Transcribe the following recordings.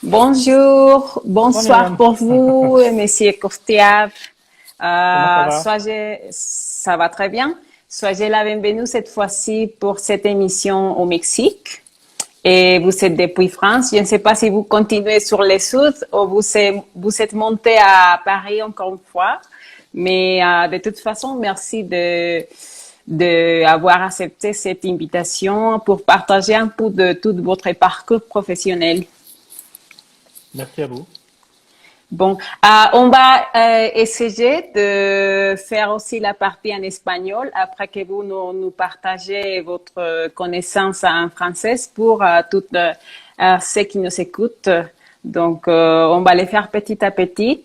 Bonjour, bonsoir Bonjour, pour vous, Monsieur Costiab. comment ça va? Ça va très bien. Soyez la bienvenue cette fois-ci pour cette émission au Mexique. Et vous êtes depuis France. Je ne sais pas si vous continuez sur le sud ou vous êtes monté à Paris encore une fois. Mais de toute façon, merci de avoir accepté cette invitation pour partager un peu de tout votre parcours professionnel. Merci à vous. Bon, on va essayer de faire aussi la partie en espagnol après que vous nous partagez votre connaissance en français pour toutes ceux qui nous écoutent. Donc, on va les faire petit à petit.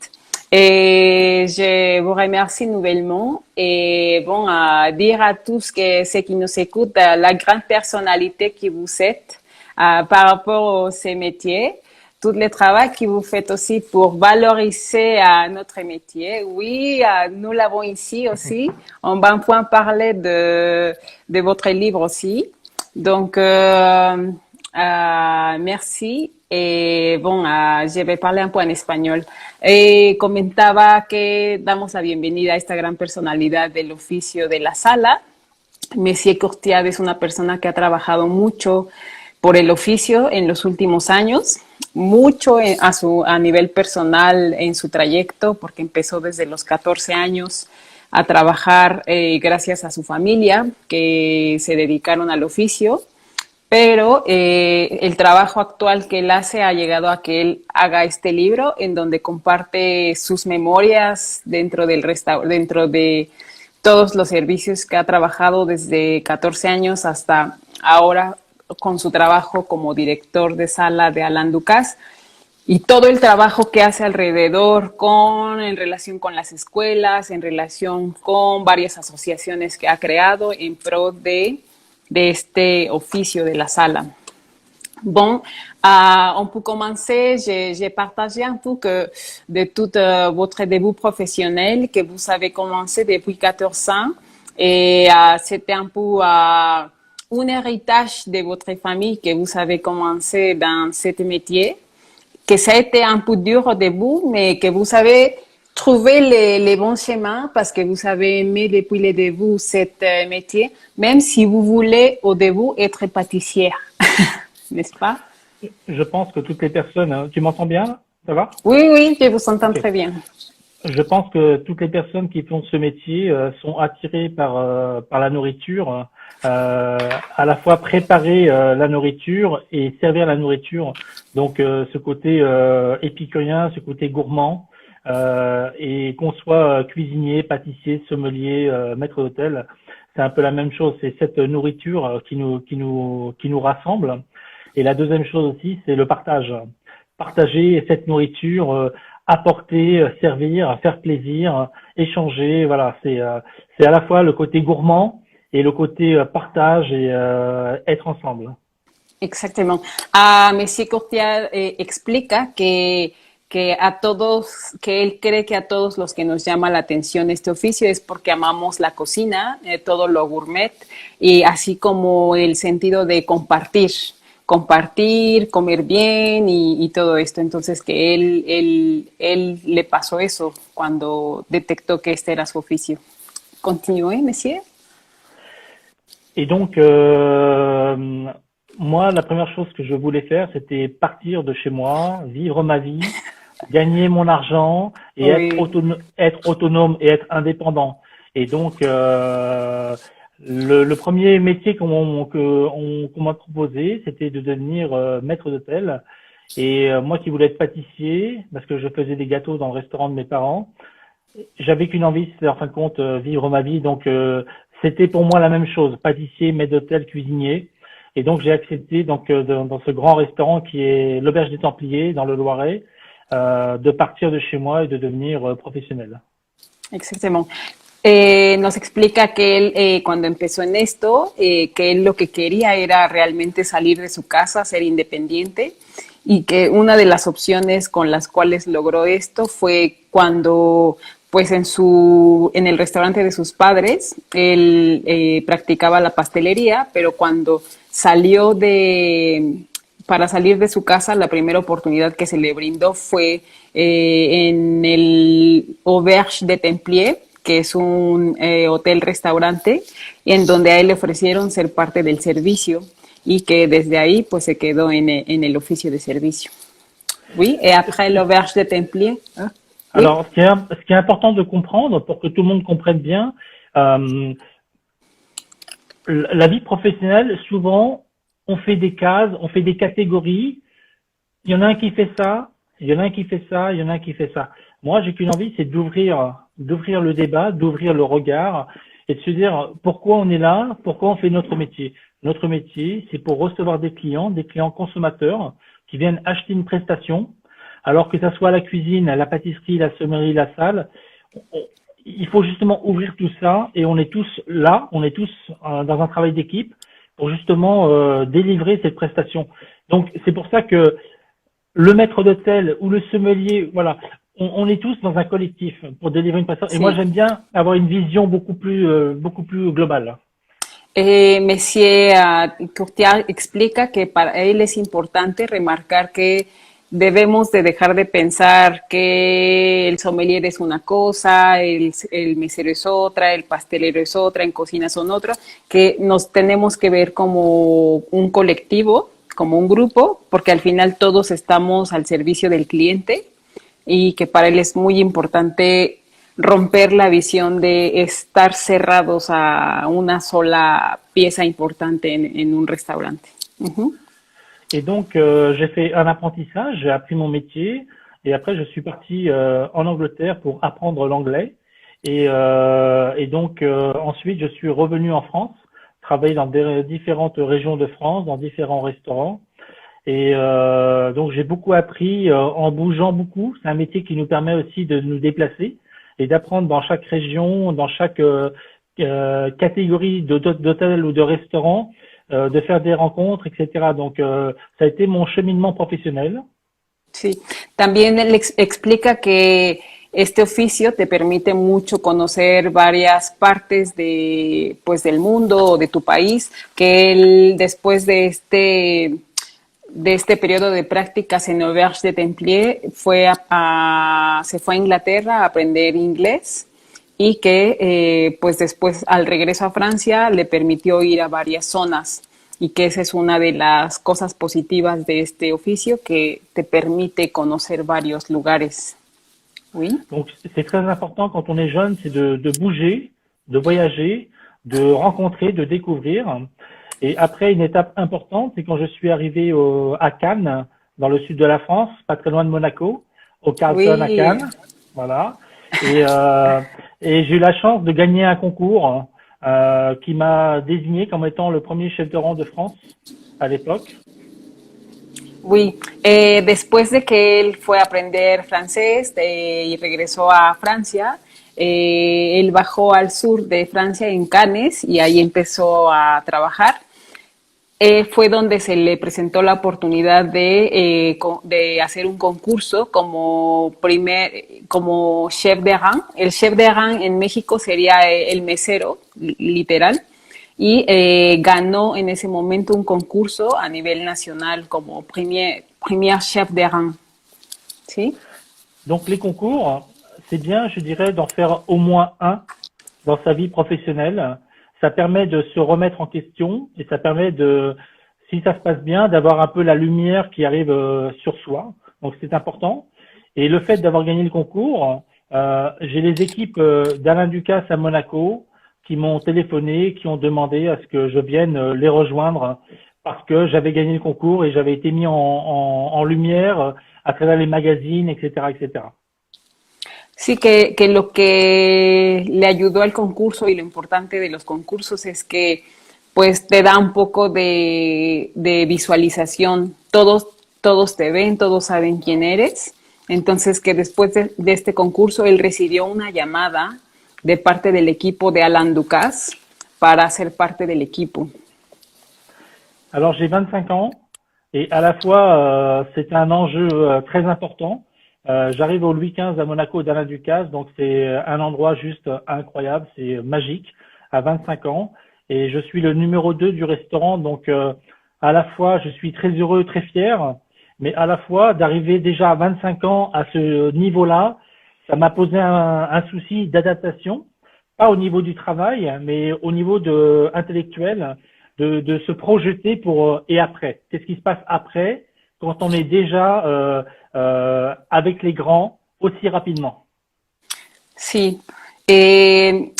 Et je vous remercie nouvellement. Et bon, dire à tous que ceux qui nous écoutent la grande personnalité que vous êtes par rapport à ces métiers tout le travail que vous faites aussi pour valoriser notre métier. Oui, nous l'avons ici aussi. On va un peu parler de votre livre aussi. Donc, merci. Y bueno, je vais parler un poco en español. Comentaba que damos la bienvenida a esta gran personalidad del oficio de la sala. Messier Courtiade es una persona que ha trabajado mucho por el oficio en los últimos años, mucho a nivel personal en su trayecto, porque empezó desde los 14 años a trabajar gracias a su familia, que se dedicaron al oficio, pero el trabajo actual que él hace ha llegado a que él haga este libro en donde comparte sus memorias dentro de todos los servicios que ha trabajado desde 14 años hasta ahora con su trabajo como director de sala de Alain Ducasse y todo el trabajo que hace alrededor en relación con las escuelas, en relación con varias asociaciones que ha creado en pro de este oficio de la sala. Bon, on peut commencer. J'ai partagé un peu que de tout votre début professionnel, que vous avez commencé depuis 14 ans. Et c'était un peu un héritage de votre famille que vous avez commencé dans ce métier, que ça a été un peu dur au début, mais que vous avez trouvé les bons chemins parce que vous avez aimé depuis le début ce métier, même si vous voulez au début être pâtissière. N'est-ce pas? Je pense que toutes les personnes, tu m'entends bien? Ça va? Oui, oui, je vous entends Ok. très bien. Je pense que toutes les personnes qui font ce métier sont attirées par la nourriture, à la fois préparer la nourriture et servir la nourriture. Donc ce côté épicurien, ce côté gourmand, et qu'on soit cuisinier, pâtissier, sommelier, maître d'hôtel, c'est un peu la même chose. C'est cette nourriture qui nous rassemble. Et la deuxième chose aussi, c'est le partage. Partager cette nourriture, apporter, servir, faire plaisir, échanger. Voilà, c'est à la fois le côté gourmand et le côté partage et être ensemble. Exactement. Monsieur Courtier explica que él cree que a todos los que nos llama la atención este oficio es porque amamos la cocina, todo lo gourmet, y así como el sentido de compartir, comer bien y todo esto. Entonces que él le pasó eso cuando detectó que este era su oficio. Continúe, monsieur. Et donc, moi, la première chose que je voulais faire, c'était partir de chez moi, vivre ma vie, gagner mon argent et Oui. être autonome et être indépendant. Et donc, le premier métier qu'on m'a proposé, c'était de devenir maître d'hôtel. Et moi qui voulais être pâtissier, parce que je faisais des gâteaux dans le restaurant de mes parents, j'avais qu'une envie, c'était en fin de compte vivre ma vie. Donc c'était pour moi la même chose, pâtissier, maître d'hôtel, cuisinier. Et donc j'ai accepté donc dans ce grand restaurant qui est l'Auberge des Templiers dans le Loiret, de partir de chez moi et de devenir professionnel. Exactamente. Nos explica que él cuando empezó en esto, que él lo que quería era realmente salir de su casa, ser independiente y que una de las opciones con las cuales logró esto fue cuando pues en el restaurante de sus padres él practicaba la pastelería, pero cuando salió para salir de su casa, la primera oportunidad que se le brindó fue en el Auberge de Templiers, que es un hotel-restaurante, en donde a él le ofrecieron ser parte del servicio y que desde ahí pues se quedó en el oficio de servicio. Oui, et après l'Auberge de Templiers. Hein? Oui. Alors, ce qui est important de comprendre pour que tout le monde comprenne bien, la vie professionnelle, souvent, on fait des cases, on fait des catégories. Il y en a un qui fait ça, il y en a un qui fait ça, il y en a un qui fait ça. Moi, j'ai qu'une envie, c'est d'ouvrir le débat, d'ouvrir le regard et de se dire pourquoi on est là, pourquoi on fait notre métier. Notre métier, c'est pour recevoir des clients consommateurs qui viennent acheter une prestation, alors que ça soit la cuisine, la pâtisserie, la sommellerie, la salle. Il faut justement ouvrir tout ça et on est tous là, on est tous dans un travail d'équipe pour justement délivrer cette prestation. Donc c'est pour ça que le maître d'hôtel ou le sommelier, voilà, on est tous dans un collectif pour délivrer une prestation. Et moi j'aime bien avoir une vision beaucoup plus globale. Monsieur Courtial explica que para él es importante remarcar que debemos de dejar de pensar que el sommelier es una cosa, el mesero es otra, el pastelero es otra, en cocina son otra, que nos tenemos que ver como un colectivo, como un grupo, porque al final todos estamos al servicio del cliente y que para él es muy importante romper la visión de estar cerrados a una sola pieza importante en un restaurante. Uh-huh. Et donc, j'ai fait un apprentissage, j'ai appris mon métier, et après, je suis parti en Angleterre pour apprendre l'anglais. Et donc, ensuite, je suis revenu en France, travailler dans différentes régions de France, dans différents restaurants. Et donc, j'ai beaucoup appris en bougeant beaucoup. C'est un métier qui nous permet aussi de nous déplacer et d'apprendre dans chaque région, dans chaque catégorie d'hôtel ou de restaurant, de faire des rencontres, etc. Donc, ça a été mon cheminement professionnel. Sí, también él explica que este oficio te permite mucho conocer varias partes pues, del mundo o de tu país, que él después de este periodo de prácticas en Auberge de Templiers se fue a Inglaterra a aprender inglés y que pues después al regreso a Francia le permitió ir a varias zonas y que esa es una de las cosas positivas de este oficio que te permite conocer varios lugares. Oui. Donc c'est très important quand on est jeune, c'est de bouger, de voyager, de rencontrer, de découvrir. Et après, une étape importante, c'est quand je suis arrivé à Cannes, dans le sud de la France, pas très loin de Monaco, au Carlton à Cannes. Voilà. Et j'ai eu la chance de gagner un concours qui m'a désigné comme étant le premier chef de rang de France à l'époque. Oui, después de que él fue a aprender francés y regresó a Francia, él bajó al sur de Francia en Cannes y ahí empezó a trabajar. Fue donde se le presentó la oportunidad de hacer un concurso como chef de rang. El chef de rang en México sería el mesero, literal, y ganó en ese momento un concurso a nivel nacional como premier chef de rang. ¿Sí? Donc les concours, c'est bien, je dirais, d'en faire au moins un dans sa vie professionnelle. Ça permet de se remettre en question et ça permet de, si ça se passe bien, d'avoir un peu la lumière qui arrive sur soi. Donc c'est important. Et le fait d'avoir gagné le concours, j'ai les équipes d'Alain Ducasse à Monaco qui m'ont téléphoné, qui ont demandé à ce que je vienne les rejoindre parce que j'avais gagné le concours et j'avais été mis en lumière à travers les magazines, etc., etc. Sí, que lo que le ayudó al concurso y lo importante de los concursos es que pues te da un poco de visualización. Todos te ven, todos saben quién eres. Entonces que después de este concurso él recibió una llamada de parte del equipo de Alain Ducasse para ser parte del equipo. Alors j'ai 25 ans et à la fois c'est un enjeu très important. J'arrive au Louis XV à Monaco d'Alain Ducasse, donc c'est un endroit juste incroyable, c'est magique, à 25 ans. Et je suis le numéro 2 du restaurant, donc à la fois, je suis très heureux, très fier, mais à la fois d'arriver déjà à 25 ans à ce niveau-là, ça m'a posé un souci d'adaptation, pas au niveau du travail, mais au niveau intellectuel, de se projeter pour et après. Qu'est-ce qui se passe après quand on est déjà avec les grands aussi rapidement? Sí. Eh,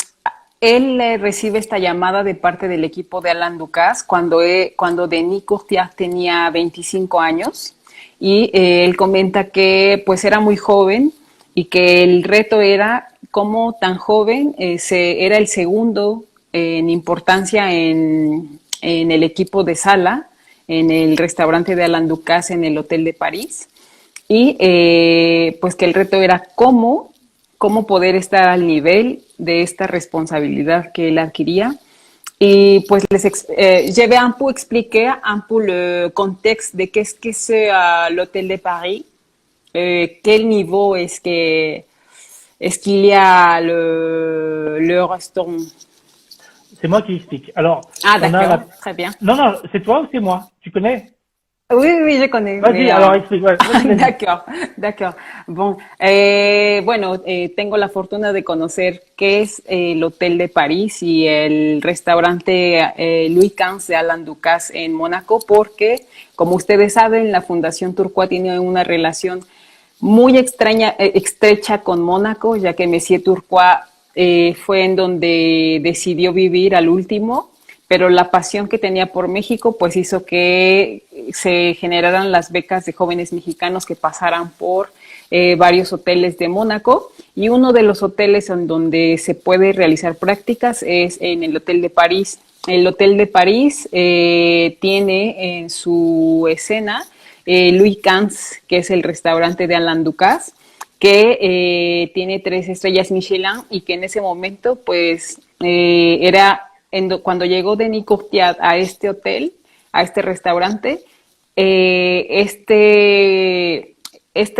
Él recibe esta llamada de parte del equipo de Alan Ducasse cuando Denis Courtiat tenía 25 años y él comenta que pues era muy joven y que el reto era cómo tan joven era el segundo en importancia en el equipo de sala, en el restaurante de Alan Ducasse en el Hotel de París y pues que el reto era cómo poder estar al nivel de esta responsabilidad que él adquiría. Et pues j'avais un peu expliqué un peu le contexte de qu'est-ce que c'est l'hôtel de Paris, quel niveau est-ce qu'il y a le restaurant. C'est moi qui explique. Alors, Ah on a d'accord, très bien. Non, non, c'est toi ou c'est moi? Tu connais? Oui, oui, je connais. Vas-y, alors explique. Ouais, vas-y. D'accord, d'accord. Bon, bueno, tengo la fortuna de conocer qué es el Hotel de París y el restaurante Louis XV de Alan Ducasse en Mónaco, porque, como ustedes saben, la Fundación Tourcoing tiene una relación muy estrecha con Mónaco, ya que Monsieur Tourcoing fue en donde decidió vivir al último, pero la pasión que tenía por México pues hizo que se generaran las becas de jóvenes mexicanos que pasaran por varios hoteles de Mónaco, y uno de los hoteles en donde se puede realizar prácticas es en el Hotel de París. El Hotel de París tiene en su escena Louis XV, que es el restaurante de Alan Ducasse, que tiene 3 estrellas Michelin y que en ese momento pues era cuando llegó Denis Courtiat a este hotel, a este restaurante, este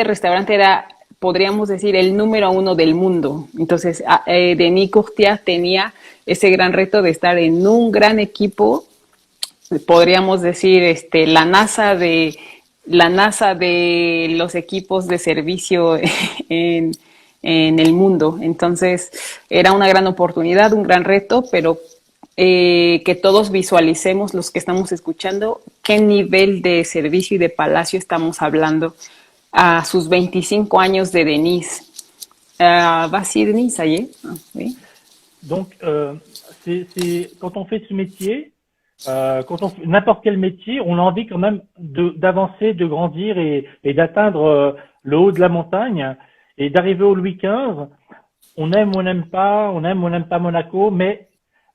restaurante era, podríamos decir, el número 1 del mundo. Entonces, Denis Courtiat tenía ese gran reto de estar en un gran equipo, podríamos decir, la NASA de los equipos de servicio en el mundo. Entonces, era una gran oportunidad, un gran reto, pero que todos visualicemos, los que estamos escuchando, qué nivel de servicio y de palacio estamos hablando a sus 25 años de Denis. Vas-y, Denis, ça y est. Oui. Donc, quand on fait ce métier, quand on fait n'importe quel métier, on a envie quand même d'avancer, de grandir et d'atteindre le haut de la montagne et d'arriver au Louis XV. On aime ou on n'aime pas, on aime ou on n'aime pas Monaco, mais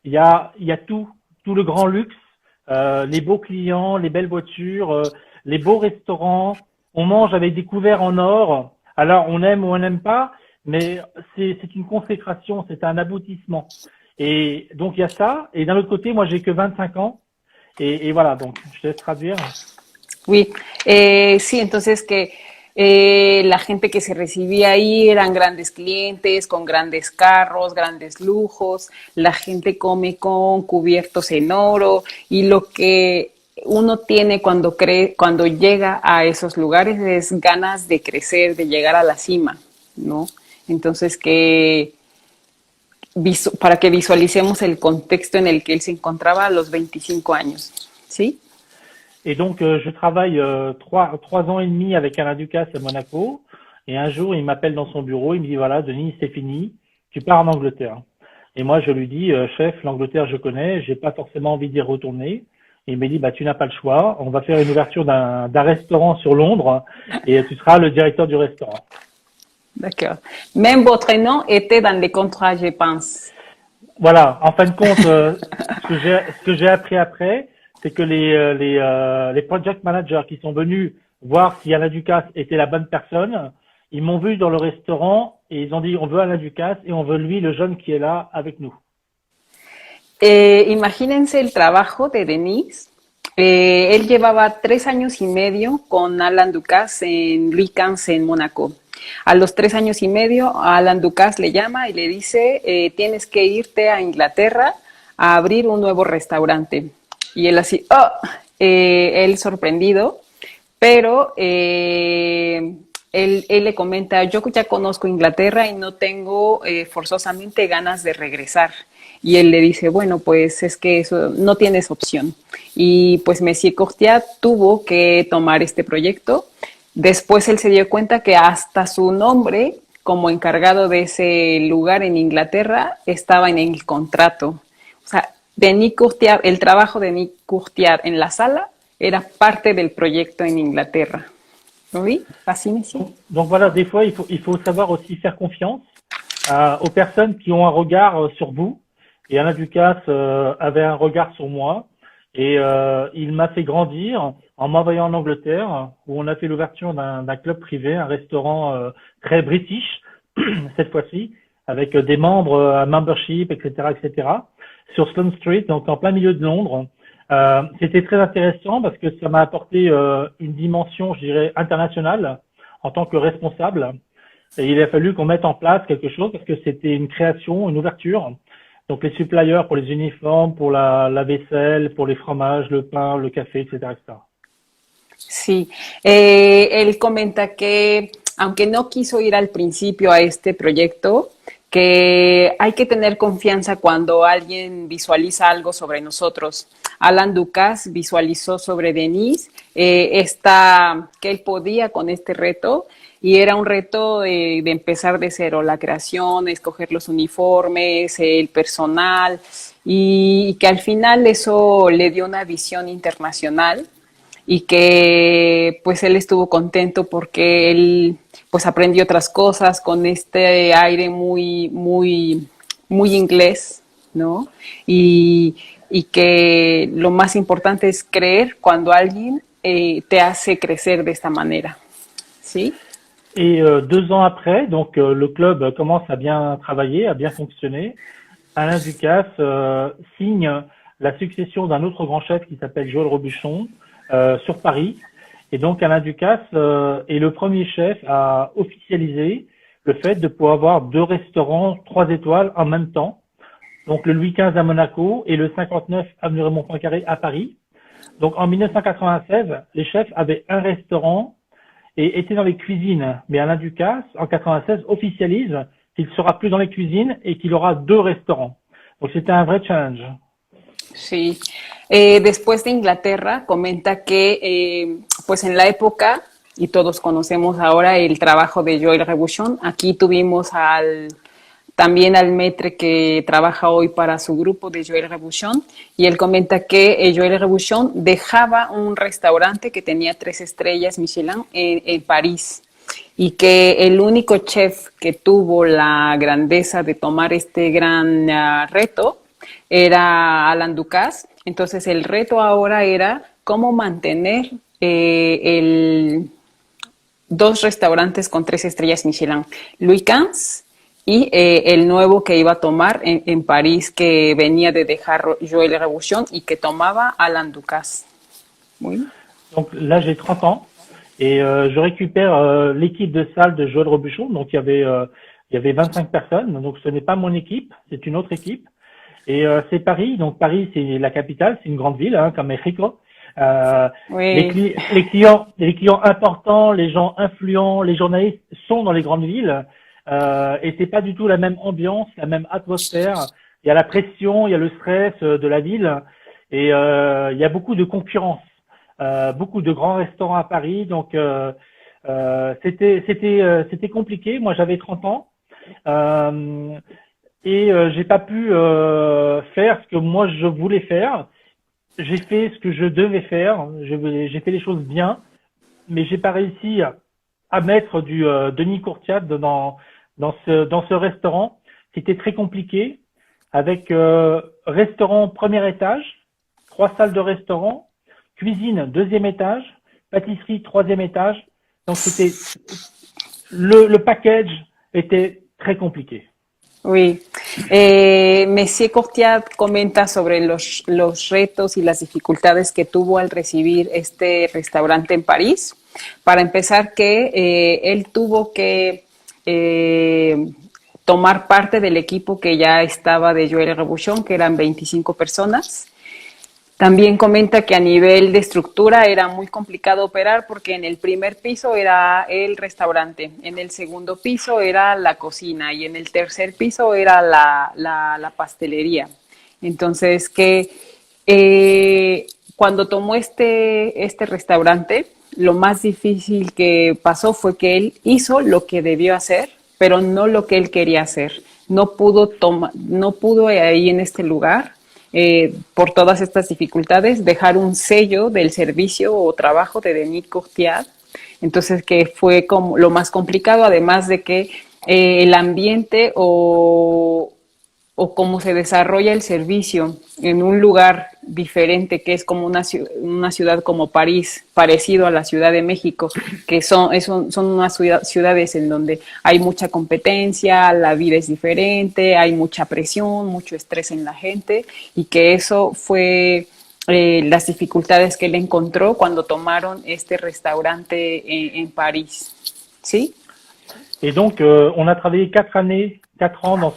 il y a tout le grand luxe, les beaux clients, les belles voitures, les beaux restaurants. On mange avec des couverts en or. Alors, on aime ou on n'aime pas, mais c'est une consécration, c'est un aboutissement. Et donc, il y a ça. Et d'un autre côté, moi, j'ai que 25 ans. Et voilà, donc, je te laisse traduire. Oui, sí, entonces que la gente que se recibía ahí eran grandes clientes, con grandes carros, grandes lujos, la gente come con cubiertos en oro, y lo que uno tiene cuando llega a esos lugares es ganas de crecer, de llegar a la cima, ¿no? Entonces para que visualicemos el contexto en el que él se encontraba a los 25 años, ¿sí? Et donc, je travaille 3 ans et demi avec Alain Ducasse à Monaco. Et un jour, il m'appelle dans son bureau. Il me dit, voilà, Denis, c'est fini. Tu pars en Angleterre. Et moi, je lui dis, chef, l'Angleterre, je connais. J'ai pas forcément envie d'y retourner. Et il me dit, bah, tu n'as pas le choix. On va faire une ouverture d'un restaurant sur Londres. Et tu seras le directeur du restaurant. D'accord. Même votre nom était dans les contrats, je pense. Voilà. En fin de compte, ce que j'ai appris après, c'est que les project managers qui sont venus voir si Alain Ducasse était la bonne personne, ils m'ont vu dans le restaurant et ils ont dit on veut Alain Ducasse et on veut lui, le jeune qui est là avec nous. Imagínense el trabajo de Denis. Él llevaba 3 años y medio con Alan Ducasse en Louis XV en Mónaco. A los 3 años y medio, Alan Ducasse le llama y le dice, tienes que irte a Inglaterra a abrir un nuevo restaurante. Y él así, él sorprendido, pero él le comenta, yo ya conozco Inglaterra y no tengo forzosamente ganas de regresar. Y él le dice, bueno, pues es que eso no tienes opción. Y pues Messier Courtiat tuvo que tomar este proyecto. Después él se dio cuenta que hasta su nombre como encargado de ese lugar en Inglaterra estaba en el contrato. O sea, Denis Courtiat, el trabajo de Denis Courtiat en la sala era parte del proyecto en Inglaterra. Oui, fascinant. Donc voilà, des fois, il faut savoir aussi faire confiance aux personnes qui ont un regard sur vous. Et Alain Ducasse avait un regard sur moi. Et il m'a fait grandir en m'envoyant en Angleterre, où on a fait l'ouverture d'un club privé, un restaurant très british, cette fois-ci, avec des membres à membership, etc., etc., sur Sloane Street, donc en plein milieu de Londres. C'était très intéressant parce que ça m'a apporté une dimension, je dirais, internationale en tant que responsable. Et il a fallu qu'on mette en place quelque chose parce que c'était une création, une ouverture. Donc les suppliers pour les uniformes, pour la vaisselle, pour les fromages, le pain, le café, etc., etc. Sí, él comenta que aunque no quiso ir al principio a este proyecto, que hay que tener confianza cuando alguien visualiza algo sobre nosotros. Alan Ducasse visualizó sobre Denis que él podía con este reto y era un reto de empezar de cero, la creación, escoger los uniformes, el personal y que al final eso le dio una visión internacional y que pues él estuvo contento porque él pues aprendió otras cosas con este aire muy inglés, ¿no? Y que lo más importante es creer cuando alguien te hace crecer de esta manera, ¿sí? Et 2 ans après, donc le club commence à bien travailler, à bien fonctionner. Alain Ducasse signe la succession d'un autre grand chef qui s'appelle Joël Robuchon sur Paris. Et donc Alain Ducasse est le premier chef à officialiser le fait de pouvoir avoir 2 restaurants 3 étoiles en même temps. Donc le Louis XV à Monaco et le 59 avenue Raymond Poincaré à Paris. Donc en 1996, les chefs avaient un restaurant et étaient dans les cuisines. Mais Alain Ducasse, en 96, officialise qu'il ne sera plus dans les cuisines et qu'il aura 2 restaurants. Donc c'était un vrai challenge. Sí. Después de Inglaterra, comenta que pues en la época, y todos conocemos ahora el trabajo de Joël Robuchon, aquí tuvimos también al maître que trabaja hoy para su grupo de Joël Robuchon, y él comenta que Joël Robuchon dejaba un restaurante que tenía 3 estrellas Michelin en París, y que el único chef que tuvo la grandeza de tomar este gran reto era Alan Ducasse. Entonces el reto ahora era cómo mantener 2 restaurantes con 3 estrellas Michelin, Louis XV y el nuevo que iba a tomar en París, que venía de dejar Joël Robuchon y que tomaba Alan Ducasse. Oui. Donc là, j'ai 30 ans et je récupère l'équipe de salle de Joël Robuchon. Donc il y avait 25 personnes. Donc ce n'est pas mon équipe, c'est une autre équipe. Et c'est Paris. Donc Paris, c'est la capitale, c'est une grande ville, hein, comme Mexico. Oui. Les clients importants, les gens influents, les journalistes sont dans les grandes villes. Et c'est pas du tout la même ambiance, la même atmosphère. Il y a la pression, il y a le stress de la ville, et il y a beaucoup de concurrence, beaucoup de grands restaurants à Paris. Donc c'était compliqué. Moi, j'avais 30 ans. Et j'ai pas pu faire ce que moi je voulais faire. J'ai fait ce que je devais faire. J'ai fait les choses bien, mais j'ai pas réussi à mettre du Denis Courtiat dans ce restaurant. C'était très compliqué, avec restaurant premier étage, 3 salles de restaurant, cuisine deuxième étage, pâtisserie troisième étage. Donc c'était le package était très compliqué. Oui, Messier Courtiat comenta sobre los retos y las dificultades que tuvo al recibir este restaurante en París. Para empezar, que él tuvo que tomar parte del equipo que ya estaba de Joël Robuchon, que eran 25 personas, También comenta que a nivel de estructura era muy complicado operar porque en el primer piso era el restaurante, en el segundo piso era la cocina y en el tercer piso era la pastelería. Entonces, que cuando tomó este restaurante, lo más difícil que pasó fue que él hizo lo que debió hacer, pero no lo que él quería hacer. No pudo ahí en este lugar, por todas estas dificultades, dejar un sello del servicio o trabajo de Denis Courtiade. Entonces, que fue como lo más complicado, además de que el ambiente o cómo se desarrolla el servicio en un lugar diferente, que es como una ciudad como París, parecido a la Ciudad de México, que son unas ciudades en donde hay mucha competencia, la vida es diferente, hay mucha presión, mucho estrés en la gente, y que eso fue las dificultades que él encontró cuando tomaron este restaurante en París. ¿Sí? Et donc, on a travaillé 4 années, 4 ans dans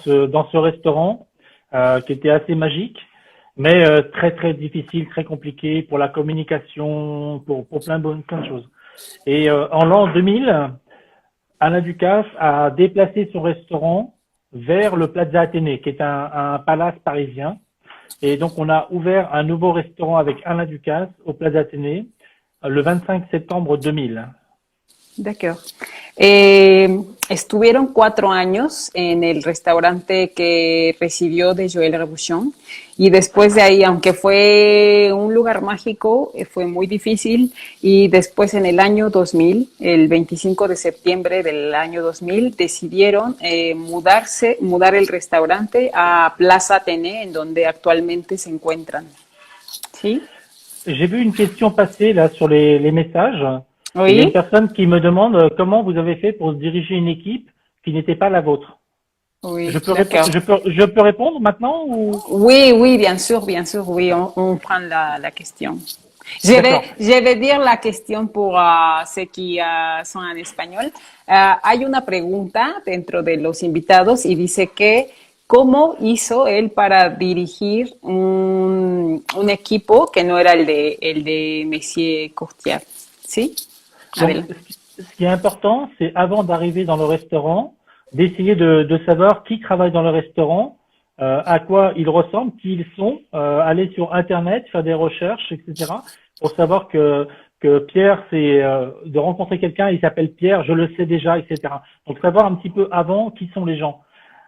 ce restaurant qui était assez magique, mais très très difficile, très compliqué pour la communication, pour plein de choses. Et en l'an 2000, Alain Ducasse a déplacé son restaurant vers le Plaza Athénée, qui est un palace parisien. Et donc, on a ouvert un nouveau restaurant avec Alain Ducasse au Plaza Athénée le 25 septembre 2000. D'accord. Estuvieron 4 años en el restaurante que recibió de Joël Robuchon y después de ahí, aunque fue un lugar mágico, fue muy difícil y después en el año 2000, el 25 de septiembre del año 2000, decidieron mudar el restaurante a Plaza Athénée, en donde actualmente se encuentran. ¿Sí? J'ai vu une question passer là sur les messages. Oui. Il y a une personne qui me demande comment vous avez fait pour diriger une équipe qui n'était pas la vôtre. Oui, je peux répondre maintenant ou... Oui, oui, bien sûr, oui, on prend la question. Je vais dire la question pour ceux qui sont en español. Hay una pregunta dentro de los invitados y dice que ¿cómo hizo él para dirigir un equipo que no era el de Monsieur Courtiade? ¿Sí? Donc, ce qui est important, c'est avant d'arriver dans le restaurant, d'essayer de savoir qui travaille dans le restaurant, à quoi ils ressemblent, qui ils sont, aller sur Internet, faire des recherches, etc. pour savoir que Pierre, c'est de rencontrer quelqu'un, il s'appelle Pierre, je le sais déjà, etc. Donc, savoir un petit peu avant qui sont les gens.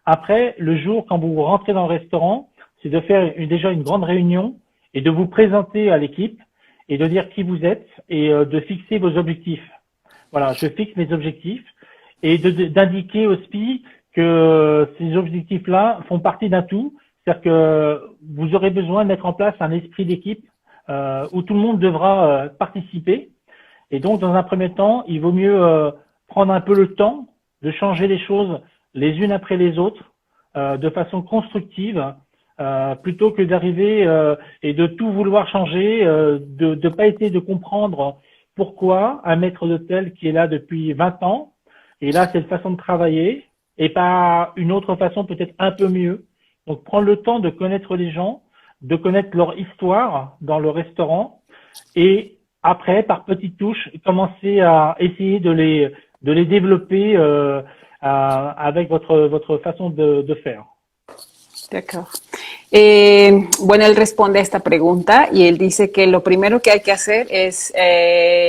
Après, le jour, quand vous rentrez dans le restaurant, c'est de faire déjà une grande réunion et de vous présenter à l'équipe et de dire qui vous êtes et de fixer vos objectifs. Voilà, je fixe mes objectifs et d'indiquer au SPI que ces objectifs-là font partie d'un tout. C'est-à-dire que vous aurez besoin de mettre en place un esprit d'équipe où tout le monde devra participer. Et donc, dans un premier temps, il vaut mieux prendre un peu le temps de changer les choses les unes après les autres de façon constructive, plutôt que d'arriver et de tout vouloir changer, de pas essayer de comprendre pourquoi un maître d'hôtel qui est là depuis 20 ans, et là c'est une façon de travailler, et pas une autre façon peut-être un peu mieux. Donc prendre le temps de connaître les gens, de connaître leur histoire dans le restaurant, et après, par petites touches, commencer à essayer de les développer avec votre façon de faire. D'accord. Bueno, él responde a esta pregunta y él dice que lo primero que hay que hacer es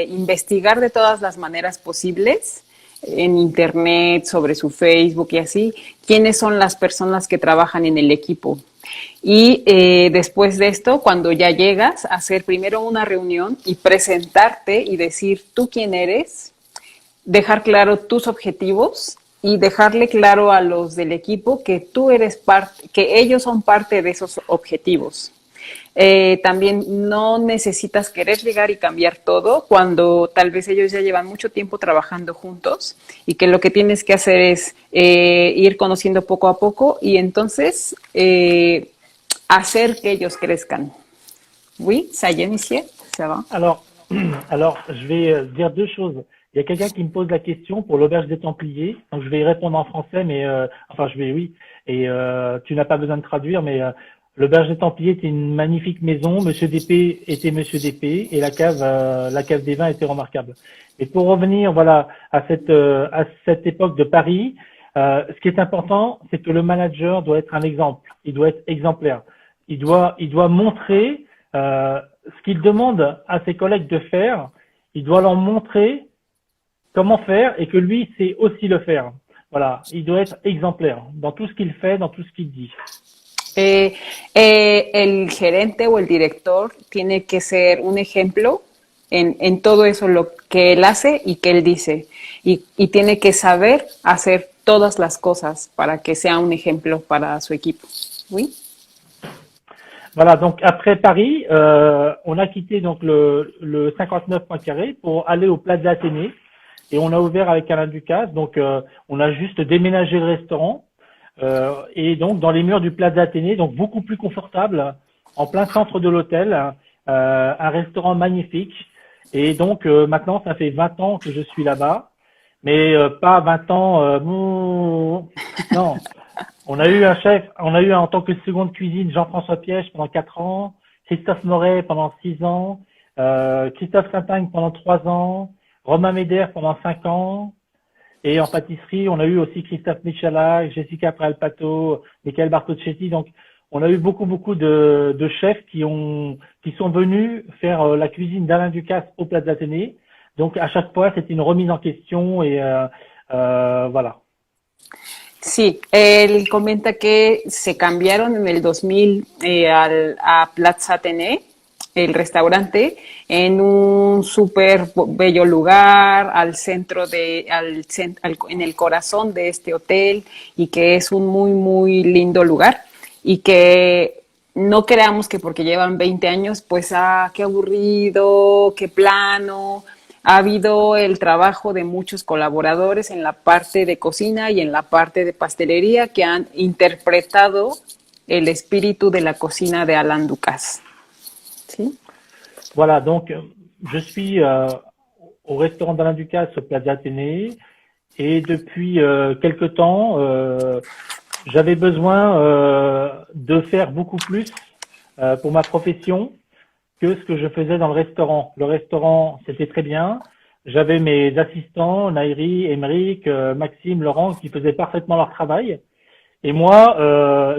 investigar de todas las maneras posibles en internet, sobre su Facebook y así, quiénes son las personas que trabajan en el equipo. Y después de esto, cuando ya llegas, hacer primero una reunión y presentarte y decir tú quién eres, dejar claro tus objetivos y dejarle claro a los del equipo que tú eres parte, que ellos son parte de esos objetivos. También no necesitas querer llegar y cambiar todo cuando tal vez ellos ya llevan mucho tiempo trabajando juntos y que lo que tienes que hacer es ir conociendo poco a poco y entonces hacer que ellos crezcan. Oui, ça y est, monsieur, ça va? Alors, je vais dire deux choses. Il y a quelqu'un qui me pose la question pour l'auberge des Templiers, donc je vais y répondre en français, mais oui, et tu n'as pas besoin de traduire, mais L'auberge des Templiers était une magnifique maison. Monsieur Despé était Monsieur Despé et la cave des vins était remarquable. Et pour revenir, voilà, à cette époque de Paris, ce qui est important, c'est que le manager doit être un exemple. Il doit être exemplaire. Il doit montrer ce qu'il demande à ses collègues de faire. Il doit leur montrer comment faire et que lui sait aussi le faire. Voilà, il doit être exemplaire dans tout ce qu'il fait, dans tout ce qu'il dit. El gerente o el director tiene que ser un ejemplo en todo eso lo que él hace y que él dice. Y tiene que saber hacer todas las cosas para que sea un ejemplo para su equipo. Oui. Voilà, donc après Paris, on a quitté donc le 59 Poincaré pour aller au Plaza Athénée et on a ouvert avec Alain Ducasse. Donc on a juste déménagé le restaurant et donc dans les murs du Plaza Athénée, donc beaucoup plus confortable, en plein centre de l'hôtel, un restaurant magnifique. Et donc maintenant, ça fait 20 ans que je suis là-bas, mais pas 20 ans. Non. On a eu en tant que seconde cuisine Jean-François Piège pendant 4 ans, Christophe Moret pendant 6 ans, Christophe Saint-Agne pendant 3 ans, Romain Méder pendant 5 ans, et en pâtisserie, on a eu aussi Christophe Michalak, Jessica Prealpato, Michael Bartocchetti. Donc, on a eu beaucoup de chefs qui sont venus faire la cuisine d'Alain Ducasse au Plaza Athénée. Donc, à chaque fois, c'était une remise en question et voilà. Sí, él comenta que se cambiaron en el 2000 a Plaza Athénée, el restaurante, en un súper bello lugar, en el corazón de este hotel, y que es un muy, muy lindo lugar, y que no creamos que porque llevan 20 años, pues, qué aburrido, qué plano. Ha habido el trabajo de muchos colaboradores en la parte de cocina y en la parte de pastelería que han interpretado el espíritu de la cocina de Alain Ducasse. ¿Sí? Voilà, donc je suis au restaurant d'Alain Ducasse au Plaza Athénée et depuis quelque temps, j'avais besoin de faire beaucoup plus pour ma profession que ce que je faisais dans le restaurant. Le restaurant, c'était très bien. J'avais mes assistants, Nairi, Émeric, Maxime, Laurent, qui faisaient parfaitement leur travail. Et moi,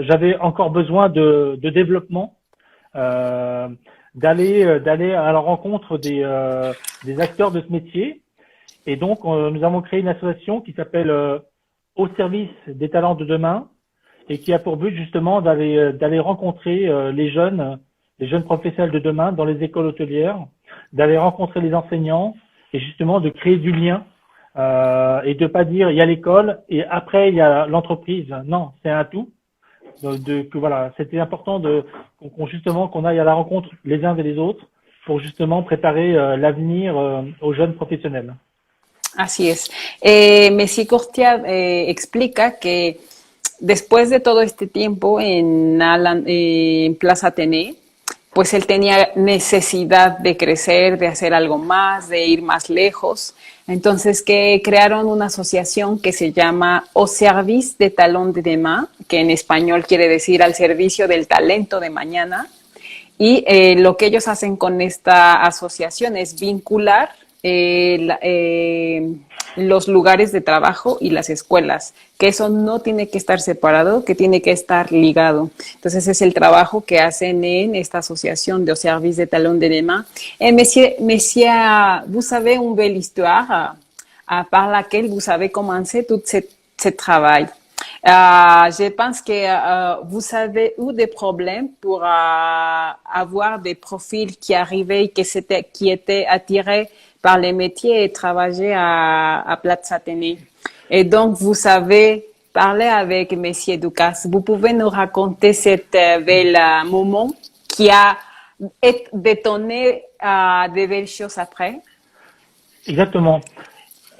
j'avais encore besoin de développement, d'aller à la rencontre des acteurs de ce métier. Et donc, nous avons créé une association qui s'appelle Au service des talents de demain et qui a pour but justement d'aller rencontrer les jeunes professionnels de demain dans les écoles hôtelières, d'aller rencontrer les enseignants et justement de créer du lien et de pas dire il y a l'école et après il y a l'entreprise. Non, c'est un tout. Voilà, c'était important qu'on aille à la rencontre les uns et les autres pour justement préparer l'avenir aux jeunes professionnels. Así es. Messi Cortia explica que después de todo este tiempo en Plaza Athénée, pues él tenía necesidad de crecer, de hacer algo más, de ir más lejos. Entonces que crearon una asociación que se llama Au service des talents de demain, que en español quiere decir al servicio del talento de mañana. Y lo que ellos hacen con esta asociación es vincular los lugares de trabajo y las escuelas, que eso no tiene que estar separado, que tiene que estar ligado. Entonces es el trabajo que hacen en esta association de Au service des talents de demain. Et monsieur, vous savez une belle histoire par laquelle vous avez commencé tout ce travail. Je pense que vous avez eu des problèmes pour avoir des profils qui arrivaient, qui étaient attirés par les métiers et travailler à Plaza Athénée. Et donc, vous avez parlé avec Monsieur Ducasse. Vous pouvez nous raconter cet bel moment qui a détonné de belles choses après? Exactement.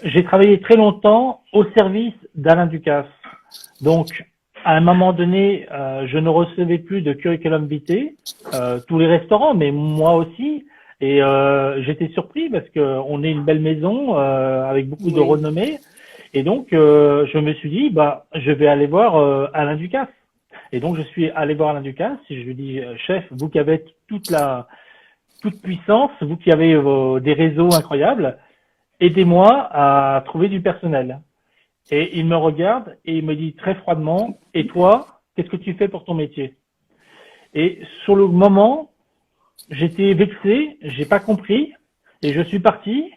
J'ai travaillé très longtemps au service d'Alain Ducasse. Donc, à un moment donné, je ne recevais plus de curriculum vitae, tous les restaurants, mais moi aussi. Et j'étais surpris parce que on est une belle maison avec beaucoup de renommée. Et donc, je me suis dit, je vais aller voir Alain Ducasse. Et donc, je suis allé voir Alain Ducasse et je lui ai dit, chef, vous qui avez toute puissance, vous qui avez des réseaux incroyables, aidez-moi à trouver du personnel. Et il me regarde et il me dit très froidement, et toi, qu'est-ce que tu fais pour ton métier? Et sur le moment, j'étais vexé, j'ai pas compris, et je suis parti.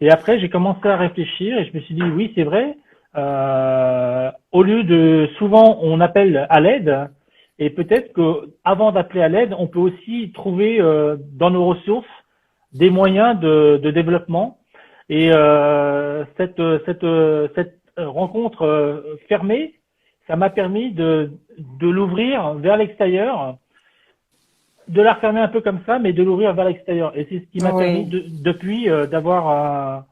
Et après, j'ai commencé à réfléchir et je me suis dit, oui, c'est vrai. Au lieu de, souvent, on appelle à l'aide, et peut-être que avant d'appeler à l'aide, on peut aussi trouver dans nos ressources des moyens de développement. Et cette rencontre fermée, ça m'a permis de l'ouvrir vers l'extérieur, de la refermer un peu comme ça, mais de l'ouvrir vers l'extérieur. Et c'est ce qui m'a permis Oui. depuis d'avoir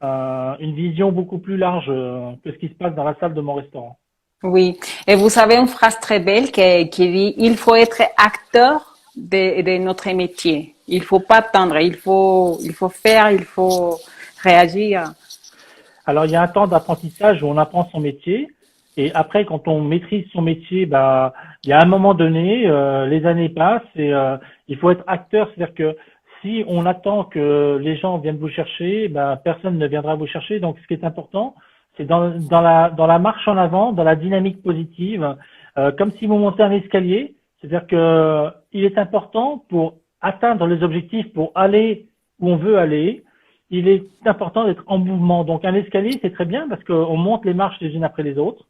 une vision beaucoup plus large que ce qui se passe dans la salle de mon restaurant. Oui, et vous avez une phrase très belle qui dit, il faut être acteur de notre métier. Il faut pas attendre, il faut faire, il faut réagir. Alors, il y a un temps d'apprentissage où on apprend son métier. Et après, quand on maîtrise son métier, bah, il y a un moment donné, les années passent et il faut être acteur. C'est-à-dire que si on attend que les gens viennent vous chercher, bah, personne ne viendra vous chercher. Donc, ce qui est important, c'est dans la marche en avant, dans la dynamique positive, comme si vous montez un escalier. C'est-à-dire que il est important pour atteindre les objectifs, pour aller où on veut aller, il est important d'être en mouvement. Donc un escalier, c'est très bien parce qu'on monte les marches les unes après les autres.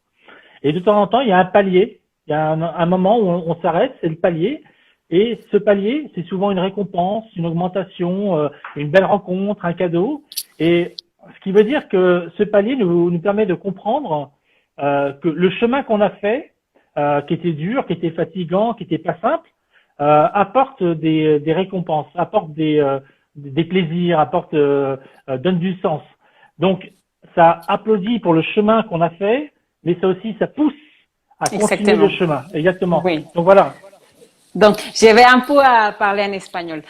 Et de temps en temps, il y a un palier. Il y a un moment où on s'arrête, c'est le palier. Et ce palier, c'est souvent une récompense, une augmentation, une belle rencontre, un cadeau. Et ce qui veut dire que ce palier nous permet de comprendre que le chemin qu'on a fait, qui était dur, qui était fatigant, qui était pas simple, apporte des récompenses, apporte des plaisirs, apporte donne du sens. Donc ça applaudit pour le chemin qu'on a fait, mais ça aussi ça pousse à continuer le Exactement. chemin. Exactement. Oui. Donc voilà. Donc, je vais un peu a parler en español.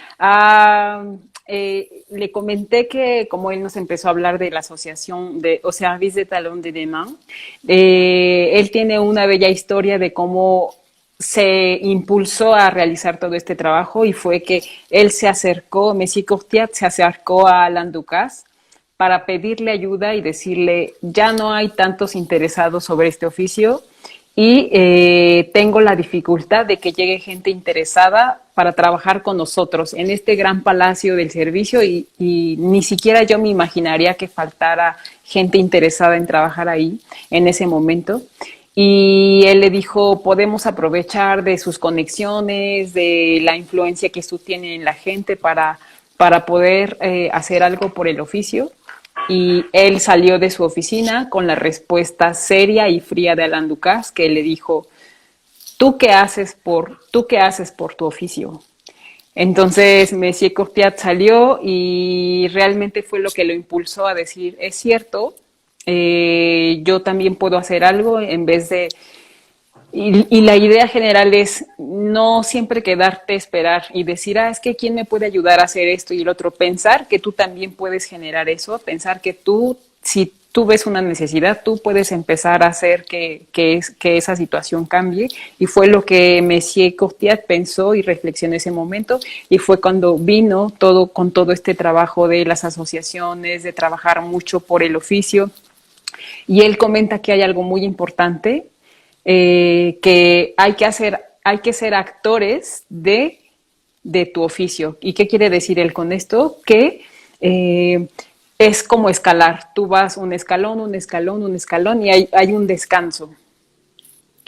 Le comenté que como él nos empezó a hablar de la asociación de o Service de Talón de Demain, él tiene una bella historia de cómo se impulsó a realizar todo este trabajo y fue que él se acercó, Messi Courtiat se acercó a Alain Ducasse para pedirle ayuda y decirle, ya no hay tantos interesados sobre este oficio y tengo la dificultad de que llegue gente interesada para trabajar con nosotros en este gran palacio del servicio y ni siquiera yo me imaginaría que faltara gente interesada en trabajar ahí en ese momento. Y él le dijo, podemos aprovechar de sus conexiones, de la influencia que tú tienes en la gente para poder hacer algo por el oficio. Y él salió de su oficina con la respuesta seria y fría de Alain Ducasse, que le dijo, ¿tú qué haces por tu oficio? Entonces Messier Courtiat salió y realmente fue lo que lo impulsó a decir, es cierto, yo también puedo hacer algo en vez de... Y la idea general es no siempre quedarte a esperar y decir, es que ¿quién me puede ayudar a hacer esto y el otro? Pensar que tú también puedes generar eso, pensar que tú, si tú ves una necesidad, tú puedes empezar a hacer que esa situación cambie. Y fue lo que Messier Courtiat pensó y reflexionó en ese momento. Y fue cuando vino con todo este trabajo de las asociaciones, de trabajar mucho por el oficio. Y él comenta que hay algo muy importante, que hay que ser actores de tu oficio. ¿Y qué quiere decir él con esto? Que es como escalar. Tú vas un escalón, un escalón, un escalón y hay un descanso.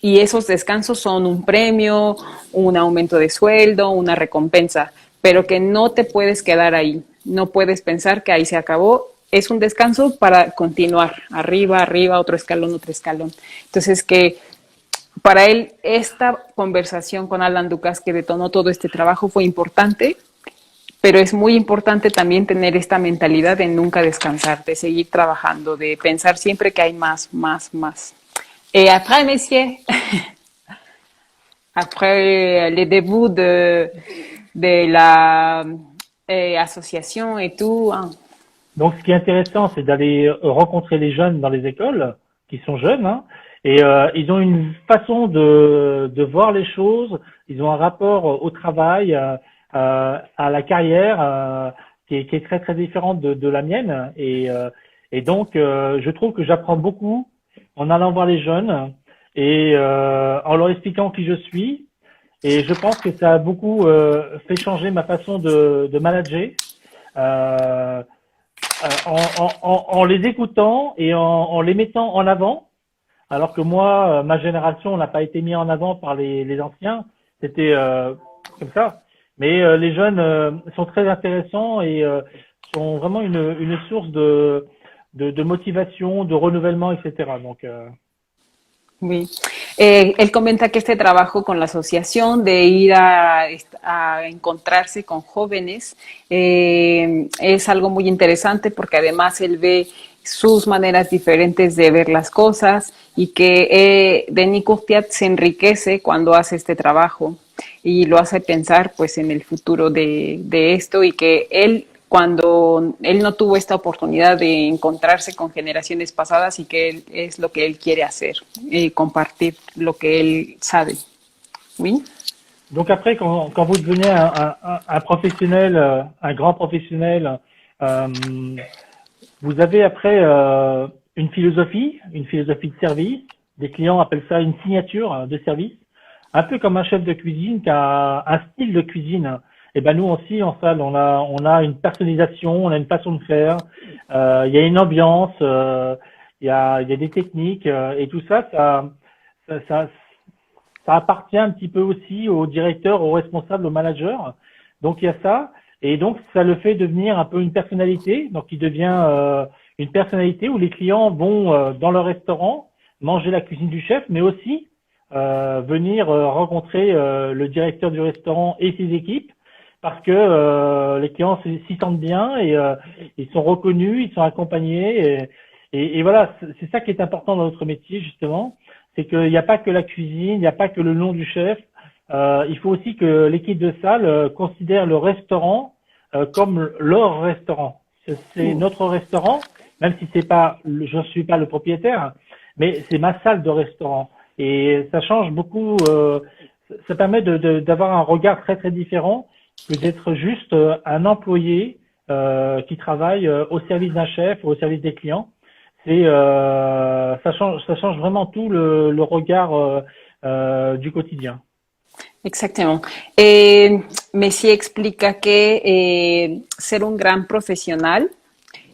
Y esos descansos son un premio, un aumento de sueldo, una recompensa, pero que no te puedes quedar ahí. No puedes pensar que ahí se acabó. Es un descanso para continuar, arriba, arriba, otro escalón, otro escalón. Entonces, que para él esta conversación con Alain Ducasse que detonó todo este trabajo fue importante, pero es muy importante también tener esta mentalidad de nunca descansar, de seguir trabajando, de pensar siempre que hay más, más, más. Et après, messieurs, après les débuts de la association et tout. Hein. Donc ce qui est intéressant, c'est d'aller rencontrer les jeunes dans les écoles qui sont jeunes, hein, Et ils ont une façon de voir les choses, ils ont un rapport au travail, à la carrière qui est très très différente de la mienne. Et donc, je trouve que j'apprends beaucoup en allant voir les jeunes et en leur expliquant qui je suis. Et je pense que ça a beaucoup fait changer ma façon de manager euh, en les écoutant et en les mettant en avant. Alors que moi, ma génération n'a pas été mis en avant par les anciens. C'était comme ça. Mais les jeunes sont très intéressants et sont vraiment une source de motivation, de renouvellement, etc. Donc, Oui. Él comenta que este trabajo con la asociación de ir a encontrarse con jóvenes es algo muy interesante porque además él ve sus maneras diferentes de ver las cosas y que Denis Courtiat se enriquece cuando hace este trabajo y lo hace pensar pues en el futuro de esto y que él cuando él no tuvo esta oportunidad de encontrarse con generaciones pasadas y que él, es lo que él quiere hacer, compartir lo que él sabe. Oui. donc après, quand vous devenez un professionnel, un grand professionnel, euh, vous avez après une philosophie de service. Des clients appellent ça une signature de service, un peu comme un chef de cuisine qui a un style de cuisine. Et ben nous aussi en salle, on a une personnalisation, on a une façon de faire. Il y a une ambiance, il y a des techniques et tout ça, ça, ça, ça appartient un petit peu aussi au directeur, au responsable, au manager. Donc il y a ça. Et donc, ça le fait devenir un peu une personnalité. Donc, il devient une personnalité où les clients vont dans leur restaurant manger la cuisine du chef, mais aussi venir rencontrer le directeur du restaurant et ses équipes parce que les clients s'y sentent bien et ils sont reconnus, ils sont accompagnés. Et voilà, c'est ça qui est important dans notre métier, justement. C'est qu'il n'y a pas que la cuisine, il n'y a pas que le nom du chef. Il faut aussi que l'équipe de salle considère le restaurant comme leur restaurant. C'est notre restaurant, même si c'est pas, je ne suis pas le propriétaire, mais c'est ma salle de restaurant. Et ça change beaucoup. Ça permet d'avoir un regard très très différent que d'être juste un employé qui travaille au service d'un chef, au service des clients. Ça change vraiment tout le regard du quotidien. Exactement. Messi explica que ser un gran profesional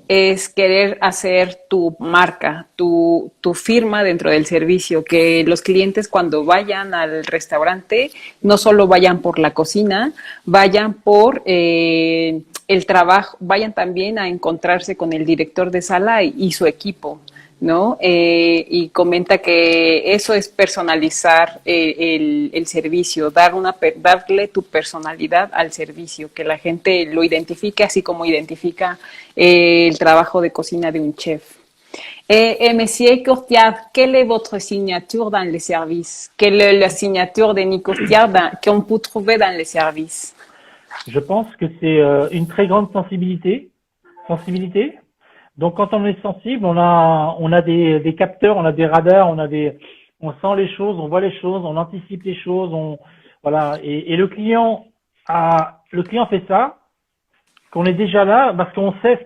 es querer hacer tu marca, tu firma dentro del servicio, que los clientes cuando vayan al restaurante no solo vayan por la cocina, vayan por el trabajo, vayan también a encontrarse con el director de sala y su equipo, ¿no? Y comenta que eso es personalizar el servicio, darle tu personalidad al servicio, que la gente lo identifique así como identifica el trabajo de cocina de un chef. Monsieur Courtiat, quelle est votre signature dans les services? Quelle est la signature de Denis Courtiat qu'on peut trouver dans les services? Je pense que c'est une très grande sensibilité. Donc quand on est sensible, on a des capteurs, on a des radars, on sent les choses, on voit les choses, on anticipe les choses, voilà. Et le client fait ça, qu'on est déjà là parce qu'on sait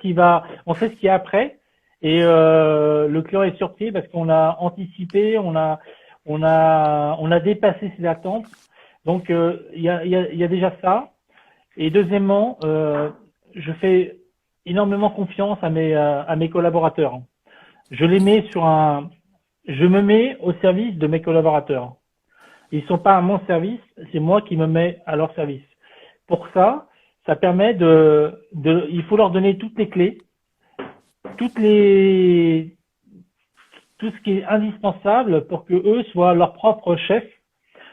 on sait ce qu'il y a après. Et le client est surpris parce qu'on a anticipé, on a dépassé ses attentes. Donc il y a déjà ça. Et deuxièmement, je fais énormément confiance à mes collaborateurs. Je me mets au service de mes collaborateurs. Ils sont pas à mon service, c'est moi qui me mets à leur service. Pour ça, ça permet il faut leur donner toutes les clés, tout ce qui est indispensable pour que eux soient leurs propres chefs,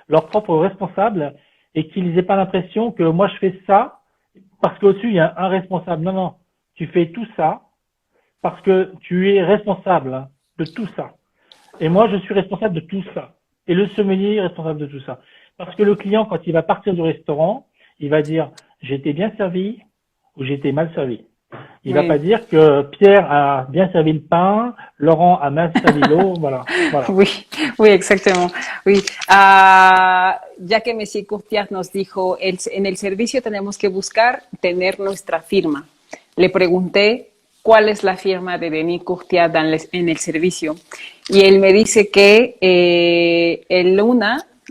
leurs propres responsables et qu'ils aient pas l'impression que moi je fais ça parce qu'au-dessus il y a un responsable. Non, non. Tu fais tout ça parce que tu es responsable de tout ça. Et moi, je suis responsable de tout ça. Et le sommelier est responsable de tout ça. Parce que le client, quand il va partir du restaurant, il va dire « j'ai été bien servi » ou « j'ai été mal servi ». Il va pas dire que Pierre a bien servi le pain, Laurent a mal servi l'eau, voilà, voilà. Oui, oui, exactamente. Oui. Ya que Messi Courtier nos dijo, en el servicio tenemos que buscar tener nuestra firma. Le pregunté cuál es la firma de Denis Courtier en el servicio y él me dice que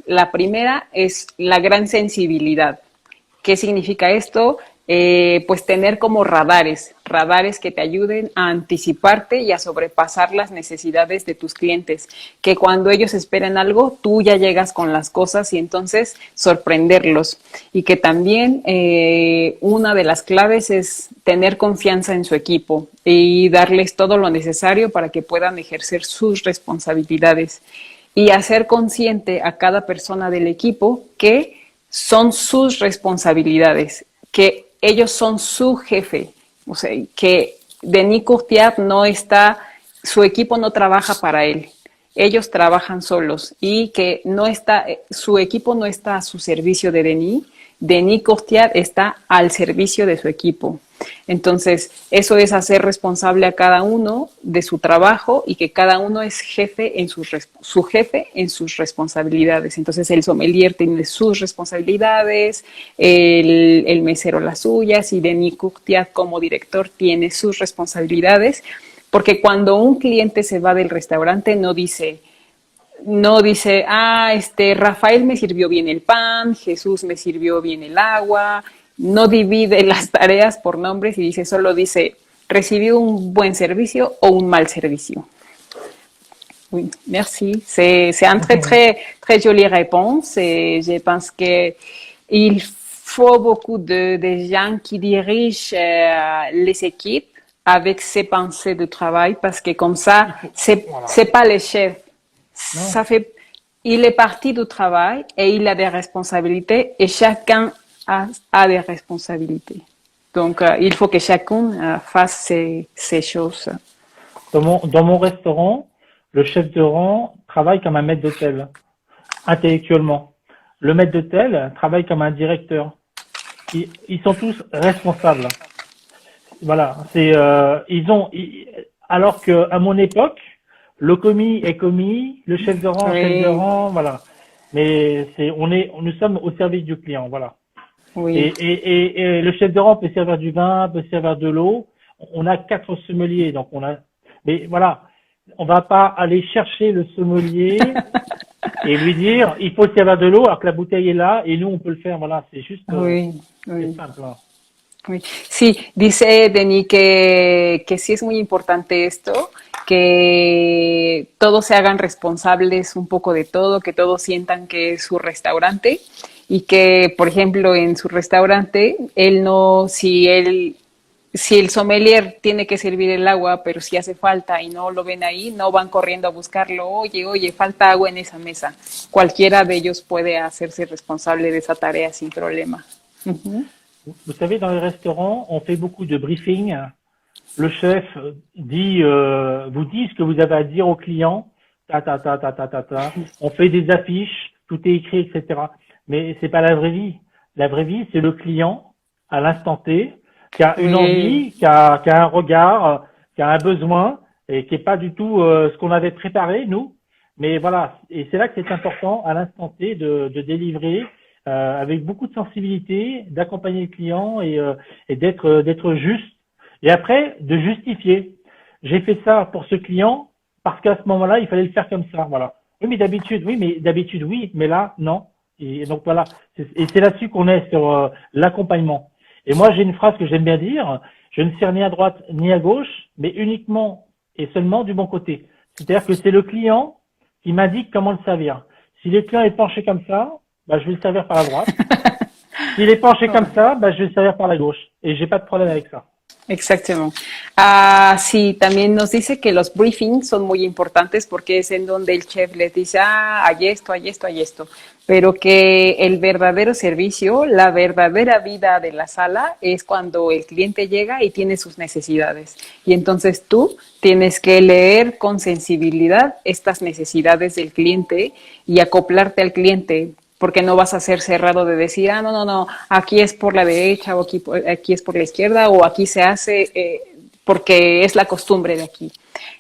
la primera es la gran sensibilidad. ¿Qué significa esto? Pues tener como radares que te ayuden a anticiparte y a sobrepasar las necesidades de tus clientes, que cuando ellos esperen algo, tú ya llegas con las cosas y entonces sorprenderlos. Y que también una de las claves es tener confianza en su equipo y darles todo lo necesario para que puedan ejercer sus responsabilidades y hacer consciente a cada persona del equipo que son sus responsabilidades, que ellos son su jefe, o sea, que Denis Courtier no está, su equipo no trabaja para él, ellos trabajan solos y que no está, su equipo no está a su servicio de Denis Courtier está al servicio de su equipo. Entonces, eso es hacer responsable a cada uno de su trabajo y que cada uno es jefe en su jefe en sus responsabilidades. Entonces, el sommelier tiene sus responsabilidades, el mesero las suyas y Denis Courtier como director tiene sus responsabilidades, porque cuando un cliente se va del restaurante no dice, Rafael me sirvió bien el pan, Jesús me sirvió bien el agua. No divide las tareas por nombres y solo dice, recibí un buen servicio o un mal servicio. Oui, merci. C'est un très jolie réponse et je pense qu'il faut beaucoup de gens qui dirigent les équipes avec ces pensées de travail parce que comme ça, c'est pas le chef. Il est parti du travail et il a des responsabilités et chacun a des responsabilités. Donc, il faut que chacun fasse ces choses. Dans mon restaurant, le chef de rang travaille comme un maître d'hôtel, intellectuellement. Le maître d'hôtel travaille comme un directeur. Ils sont tous responsables. Voilà. Alors que à mon époque, le commis est commis, le chef de rang, chef de rang, voilà. Mais nous sommes au service du client, voilà. Oui. Et le chef de rang peut servir du vin, peut servir de l'eau. On a 4 sommeliers, donc mais voilà, on va pas aller chercher le sommelier et lui dire il faut servir de l'eau alors que la bouteille est là et nous on peut le faire. Voilà, c'est juste c'est simple. Hein. Oui. Sí, dice Denis que sí es muy importante esto, que todos se hagan responsables un poco de todo, que todos sientan que es su restaurante y que, por ejemplo, en su restaurante, si el sommelier tiene que servir el agua, pero si hace falta y no lo ven ahí, no van corriendo a buscarlo, oye, falta agua en esa mesa. Cualquiera de ellos puede hacerse responsable de esa tarea sin problema. Uh-huh. Vous savez, dans les restaurants, on fait beaucoup de briefing. Le chef vous dit ce que vous avez à dire au client. On fait des affiches, tout est écrit, etc. Mais c'est pas la vraie vie. La vraie vie, c'est le client à l'instant T qui a une envie, qui a un regard, qui a un besoin et qui est pas du tout ce qu'on avait préparé nous. Mais voilà, et c'est là que c'est important à l'instant T de délivrer avec beaucoup de sensibilité, d'accompagner le client et d'être juste. Et après, de justifier. J'ai fait ça pour ce client parce qu'à ce moment-là, il fallait le faire comme ça. Voilà. Oui, mais là, non. Et donc voilà. Et c'est là-dessus qu'on est sur l'accompagnement. Et moi, j'ai une phrase que j'aime bien dire. Je ne sers ni à droite ni à gauche, mais uniquement et seulement du bon côté. C'est-à-dire que c'est le client qui m'indique comment le servir. Si le client est penché comme ça, je vais le servir par la droite. S'il est penché comme ça, je vais le servir par la gauche. Et j'ai pas de problème avec ça. Exactamente. Sí, también nos dice que los briefings son muy importantes porque es en donde el chef les dice, hay esto, hay esto, hay esto. Pero que el verdadero servicio, la verdadera vida de la sala es cuando el cliente llega y tiene sus necesidades. Y entonces tú tienes que leer con sensibilidad estas necesidades del cliente y acoplarte al cliente. porque no vas a ser cerrado de decir, no, no, no, aquí es por la derecha o aquí es por la izquierda o aquí se hace porque es la costumbre de aquí.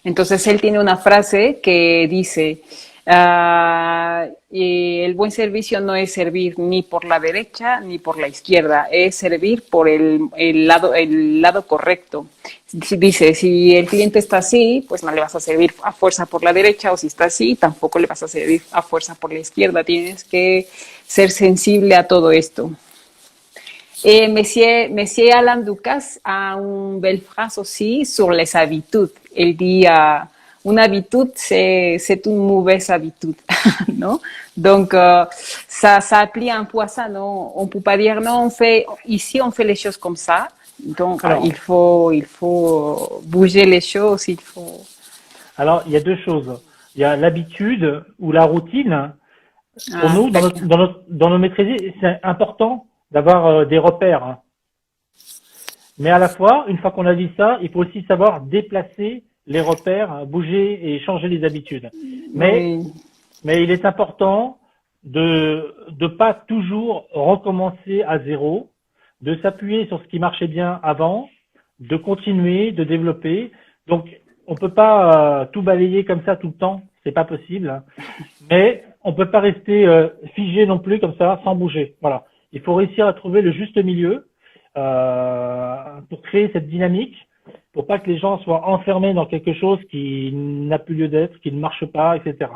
Entonces él tiene una frase que dice, el buen servicio no es servir ni por la derecha ni por la izquierda, es servir por el lado correcto. Dice, si el cliente está así, pues no le vas a servir a fuerza por la derecha, o si está así, tampoco le vas a servir a fuerza por la izquierda. Tienes que ser sensible a todo esto. Monsieur Alain Ducasse a une belle phrase aussi sur les habitudes. Il dit une habitude, c'est une mauvaise habitude, non? Donc, ça applique un peu à ça, non? On peut pas dire, non, ici, on fait les choses comme ça. Donc, Alors, il faut bouger les choses, il faut. alors, il y a deux choses. Il y a l'habitude ou la routine. Pour nous, dans nos maîtrises, c'est important d'avoir des repères. Hein. Mais à la fois, une fois qu'on a dit ça, il faut aussi savoir déplacer les repères, bouger et changer les habitudes. Mais il est important de pas toujours recommencer à zéro, de s'appuyer sur ce qui marchait bien avant, de continuer, de développer. Donc, on peut pas tout balayer comme ça tout le temps, c'est pas possible. Mais on peut pas rester figé non plus comme ça, sans bouger. Voilà. Il faut réussir à trouver le juste milieu pour créer cette dynamique, pour pas que les gens soient enfermés dans quelque chose qui n'a plus lieu d'être, qui ne marche pas, etc.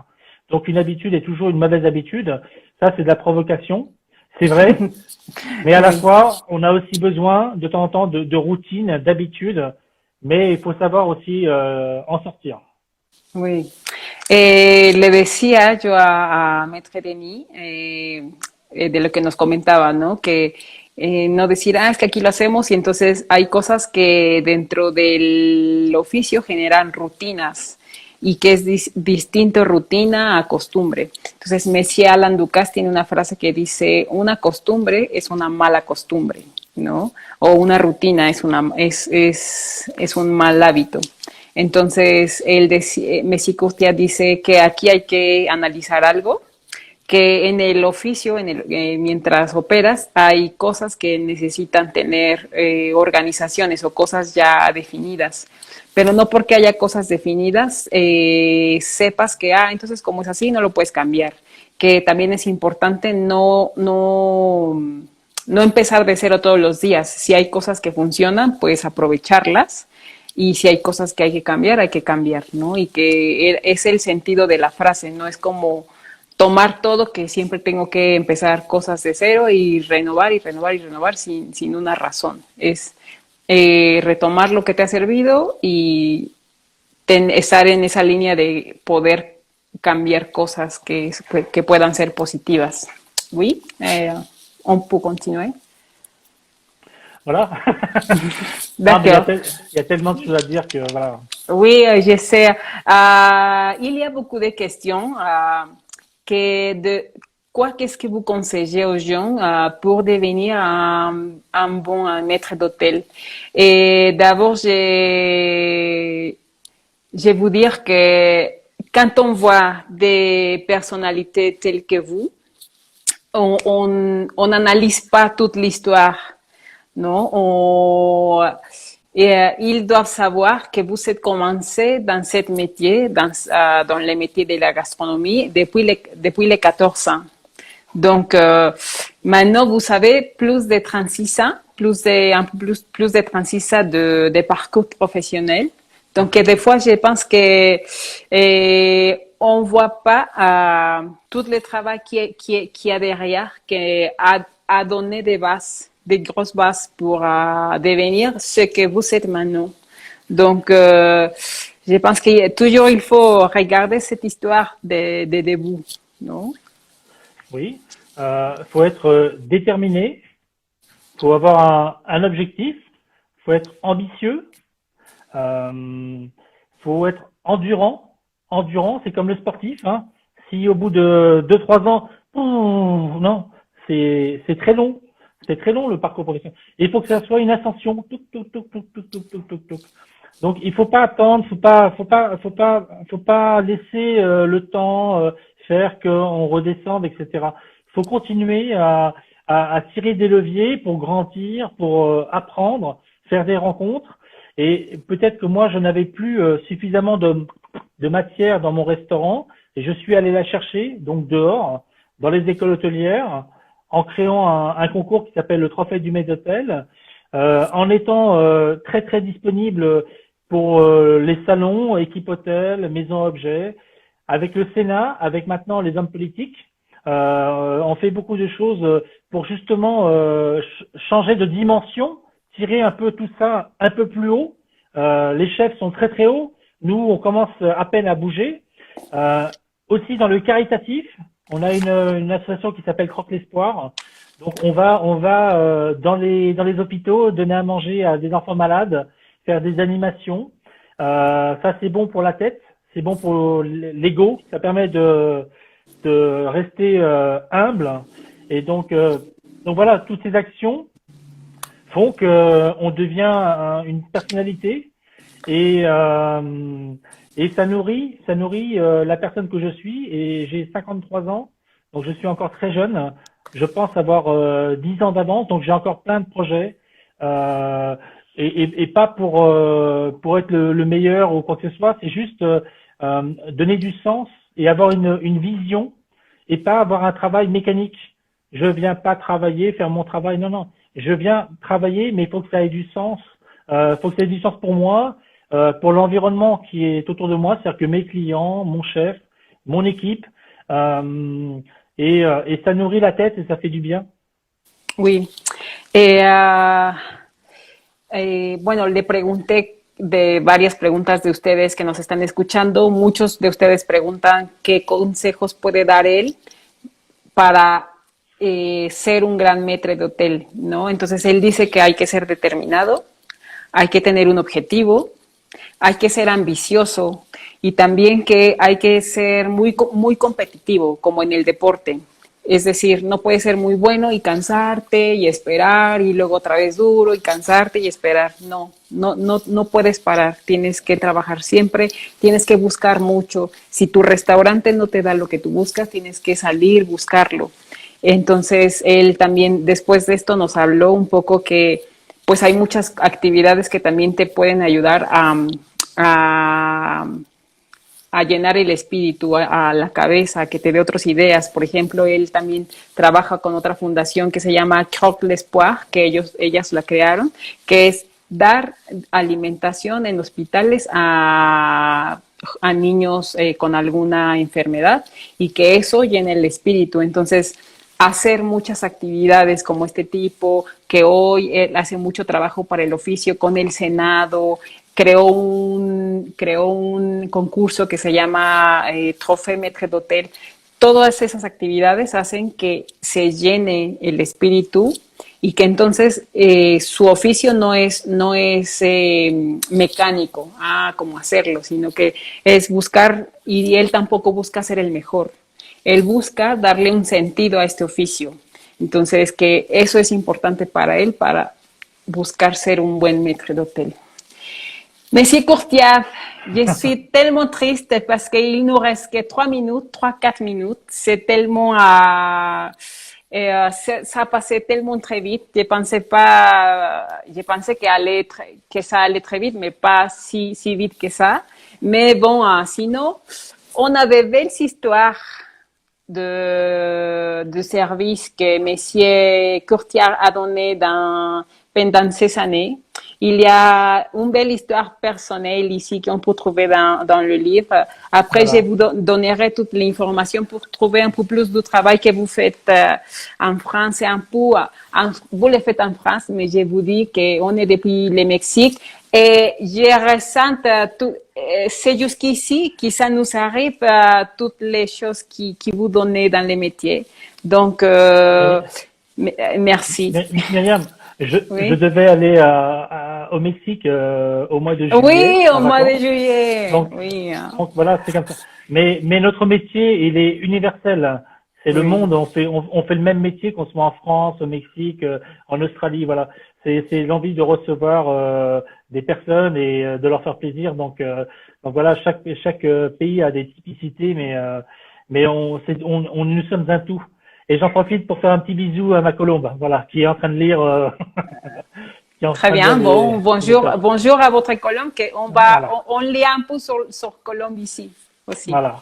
Donc une habitude est toujours une mauvaise habitude. Ça, c'est de la provocation, c'est vrai. Mais à la fois, on a aussi besoin de temps en temps de routine, d'habitude. Mais il faut savoir aussi en sortir. Oui. Le decía yo a Maître Denis, de lo que nos comentaba, ¿no? Que no decir, es que aquí lo hacemos y entonces hay cosas que dentro del oficio generan rutinas y que es distinto rutina a costumbre. Entonces, Monsieur Alain Ducasse tiene una frase que dice, una costumbre es una mala costumbre, ¿no? O una rutina es un mal hábito. Entonces, Messi Costia dice que aquí hay que analizar algo, que en el oficio, mientras operas, hay cosas que necesitan tener organizaciones o cosas ya definidas. Pero no porque haya cosas definidas, sepas que, entonces como es así, no lo puedes cambiar. Que también es importante no empezar de cero todos los días. Si hay cosas que funcionan, pues aprovecharlas. Y si hay cosas que hay que cambiar, ¿no? Y que es el sentido de la frase, no es como tomar todo, que siempre tengo que empezar cosas de cero y renovar y renovar y renovar sin una razón. Es retomar lo que te ha servido y estar en esa línea de poder cambiar cosas que puedan ser positivas. Oui, on peut continuer. Voilà. D'accord. Il y a tellement de choses à dire que voilà. Oui, je sais. Il y a beaucoup de questions. Qu'est-ce que vous conseillez aux gens pour devenir un bon maître d'hôtel? Et d'abord, je vous dire que quand on voit des personnalités telles que vous, on n'analyse pas toute l'histoire. Non, ils doivent savoir que vous êtes commencé dans ce métier, dans le métier de la gastronomie, depuis les 14 ans. Donc, maintenant, vous avez plus de 36 ans, plus de 36 ans de parcours professionnel. Donc, des fois, je pense que on voit pas tout le travail qui y a derrière, qui a donné des bases, des grosses bases pour devenir ce que vous êtes maintenant. Donc, je pense que toujours il faut regarder cette histoire des débuts, non? Oui, faut être déterminé, faut avoir un objectif, faut être ambitieux, faut être endurant. Endurant, c'est comme le sportif, hein. Si au bout de 2-3 ans, non, c'est très long. C'est très long le parcours professionnel. Il faut que ça soit une ascension. Donc il faut pas attendre, faut pas laisser le temps faire qu'on redescende, etc. faut continuer à tirer des leviers pour grandir, pour apprendre, faire des rencontres. Et peut-être que moi, je n'avais plus suffisamment de matière dans mon restaurant et je suis allé la chercher, donc dehors, dans les écoles hôtelières, en créant un concours qui s'appelle le Trophée du Maître d'Hôtel, en étant très très disponible pour les salons, équipes hôtels, maisons objets, avec le Sénat, avec maintenant les hommes politiques. On fait beaucoup de choses pour justement changer de dimension, tirer un peu tout ça un peu plus haut. Les chefs sont très très hauts. Nous, on commence à peine à bouger. Aussi dans le caritatif, on a une association qui s'appelle Croque l'Espoir. Donc on va dans les hôpitaux donner à manger à des enfants malades, faire des animations. Ça c'est bon pour la tête, c'est bon pour l'ego. Ça permet de rester humble. Et donc voilà, toutes ces actions font que on devient une personnalité et ça nourrit la personne que je suis. Et j'ai 53 ans, donc je suis encore très jeune. Je pense avoir 10 ans d'avance, donc j'ai encore plein de projets et pas pour être le meilleur ou quoi que ce soit. C'est juste donner du sens et avoir une vision et pas avoir un travail mécanique. Je viens pas travailler, faire mon travail. Non, non. Je viens travailler, mais il faut que ça ait du sens. Faut que ça ait du sens pour moi, pour l'environnement qui est autour de moi, c'est-à-dire que mes clients, mon chef, mon équipe, et ça nourrit la tête et ça fait du bien. Oui. Bueno, le pregunté de varias preguntas de ustedes que nos están escuchando. Muchos de ustedes preguntan qué consejos puede dar él para ser un gran maître d'hôtel, ¿no? Entonces él dice que hay que ser determinado, hay que tener un objetivo, hay que ser ambicioso y también que hay que ser muy competitivo, como en el deporte. Es decir, no puedes ser muy bueno y cansarte y esperar y luego otra vez duro y cansarte y esperar. No puedes parar. Tienes que trabajar siempre, tienes que buscar mucho. Si tu restaurante no te da lo que tú buscas, tienes que salir, buscarlo. Entonces, él también después de esto nos habló un poco que pues hay muchas actividades que también te pueden ayudar a llenar el espíritu, a la cabeza, que te dé otras ideas. Por ejemplo, él también trabaja con otra fundación que se llama Croque l'Espoir, que ellas la crearon, que es dar alimentación en hospitales a niños con alguna enfermedad y que eso llene el espíritu. Entonces, hacer muchas actividades como este tipo, que hoy él hace mucho trabajo para el oficio con el Senado, creó un concurso que se llama Trophée Maître d'Hôtel. Todas esas actividades hacen que se llene el espíritu y que entonces su oficio no es mecánico, cómo hacerlo, sino que es buscar, y él tampoco busca ser el mejor. Él busca darle un sentido a este oficio. Entonces, que eso es importante para él, para buscar ser un buen maître d'hôtel. Monsieur Courtiave, je suis tellement triste parce qu'il nous reste que 3-4 minutes. C'est tellement, ça a passé tellement très vite. Je pensais que ça allait très vite, mais pas si vite que ça. Mais bon, sinon, on avait belles histoires de service que Monsieur Courtiave a donné pendant ces années. Il y a une belle histoire personnelle ici qu'on peut trouver dans le livre. Après, voilà. Je vous donnerai toute l'information pour trouver un peu plus du travail que vous faites en France. Vous le faites en France, mais je vous dis qu'on est depuis le Mexique. Et je ressens, c'est jusqu'ici que ça nous arrive, toutes les choses qui vous donnez dans les métiers. Donc, merci. Myriam, je devais aller au Mexique au mois de juillet. Oui, au mois de juillet. Donc voilà, c'est comme ça. Mais notre métier, il est universel. C'est le monde. On fait le même métier qu'on soit en France, au Mexique, en Australie. Voilà. C'est l'envie de recevoir des personnes et de leur faire plaisir. Donc voilà, chaque pays a des typicités, mais nous sommes un tout. Et j'en profite pour faire un petit bisou à ma colombe, voilà, qui est en train de lire, qui est en Très train de bien. lire Bon, les bonjour, messages. bonjour à votre Colombe, qu'on va, Voilà, on lit un peu sur Colombe ici aussi. voilà.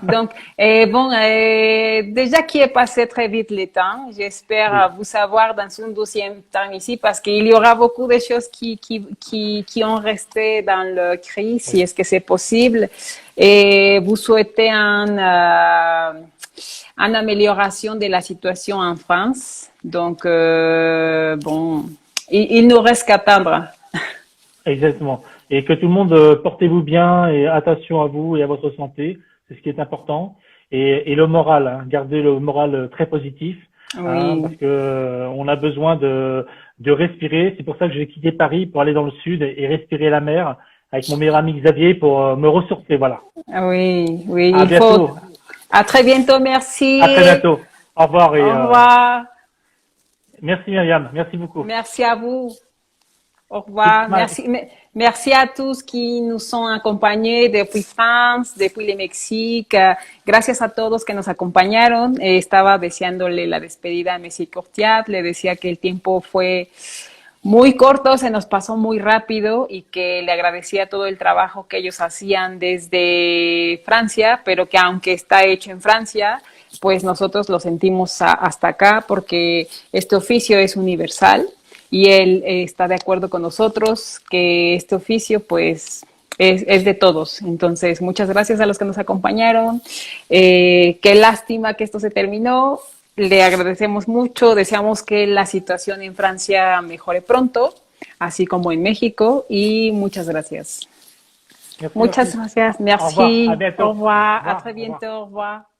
Donc, déjà qui est passé très vite le temps, j'espère Oui, vous savoir dans un deuxième temps ici parce qu'il y aura beaucoup de choses qui ont resté dans le crise, si oui. est-ce que c'est possible. Et vous souhaitez une amélioration de la situation en France. Donc, bon, il nous reste qu'à attendre. Exactement. Et que tout le monde portez-vous bien et attention à vous et à votre santé, c'est ce qui est important. Et le moral, hein, gardez le moral très positif, hein, Oui. parce que on a besoin de respirer. C'est pour ça que j'ai quitté Paris pour aller dans le sud et respirer la mer avec mon meilleur ami Xavier pour me ressourcer. Voilà. Oui, oui, À il faut. bientôt. À très bientôt, À très merci. bientôt. Au revoir et Au revoir. merci Myriam. Merci beaucoup. Merci à vous. Au Keep revoir. smile. Merci à tous qui nous ont acompañado depuis France, depuis el México. Gracias a todos que nos acompañaron. Estaba deseándole la despedida a Messi Cortiat. Le decía que el tiempo fue muy corto, se nos pasó muy rápido y que le agradecía todo el trabajo que ellos hacían desde Francia, pero que aunque está hecho en Francia, pues nosotros lo sentimos hasta acá porque este oficio es universal y él está de acuerdo con nosotros que este oficio pues es de todos. Entonces, muchas gracias a los que nos acompañaron. Qué lástima que esto se terminó. Le agradecemos mucho, deseamos que la situación en Francia mejore pronto, así como en México, y muchas gracias. Merci, Muchas merci. gracias, Au revoir. À merci, bientôt. au Au revoir, à revoir. très Au revoir. bientôt, au revoir.